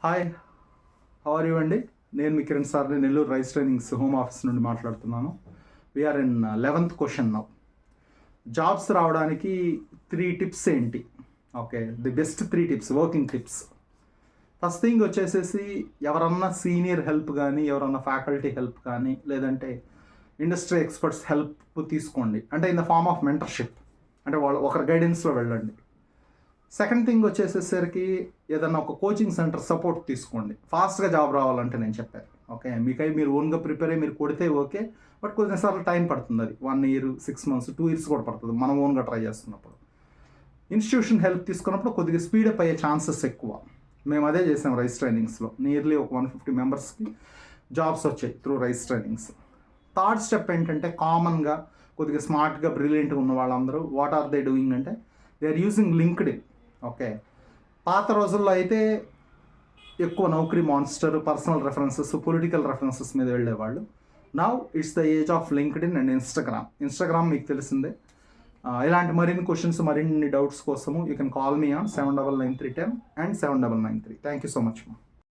Hi, how are you అండి? నేను మీ కిరణ్ సార్ని Nellore rise trainings home office నుండి మాట్లాడుతున్నాను. We are in 11th question now. Jobs రావడానికి 3 టిప్స్ ఏంటి? Okay, the best 3 tips, working tips. First thing వచ్చేసేసి ఎవరన్నా సీనియర్ హెల్ప్ కానీ, ఎవరన్నా ఫ్యాకల్టీ హెల్ప్ కానీ, లేదంటే ఇండస్ట్రీ ఎక్స్పర్ట్స్ హెల్ప్ తీసుకోండి. అంటే in the form of mentorship, అంటే వాళ్ళు ఒకరి గైడెన్స్లో వెళ్ళండి. సెకండ్ థింగ్ వచ్చేసేసరికి ఏదన్నా ఒక కోచింగ్ సెంటర్ సపోర్ట్ తీసుకోండి. ఫాస్ట్గా జాబ్ రావాలంటే నేను చెప్పాను. ఓకే, మీకై మీరు ఓన్గా ప్రిపేర్ అయ్యి మీరు కొడితే ఓకే, బట్ కొన్నిసార్లు టైం పడుతుంది. అది 1 year, 6 months, 2 years కూడా పడుతుంది మనం ఓన్గా ట్రై చేస్తున్నప్పుడు. ఇన్స్టిట్యూషన్ హెల్ప్ తీసుకున్నప్పుడు కొద్దిగా స్పీడప్ అయ్యే ఛాన్సెస్ ఎక్కువ. మేము అదే చేసాం రైస్ ట్రైనింగ్స్లో. నియర్లీ ఒక 150 మెంబర్స్కి జాబ్స్ వచ్చాయి through Rise trainings. Third step ఏంటంటే, కామన్గా కొద్దిగా స్మార్ట్గా బ్రిలియంట్గా ఉన్న వాళ్ళందరూ వాట్ ఆర్ దే డూయింగ్ అంటే, they are using LinkedIn. Okay, పాత రోజుల్లో అయితే ఎక్కువ Naukri Monster, personal references, political references మీద వెళ్ళేవాళ్ళు. Now it's the age of LinkedIn and Instagram మీకు తెలిసిందే. ఇలాంటి మరిన్ని క్వశ్చన్స్, మరిన్ని డౌట్స్ కోసము you can call me on 799310 and 7993. Thank you so much.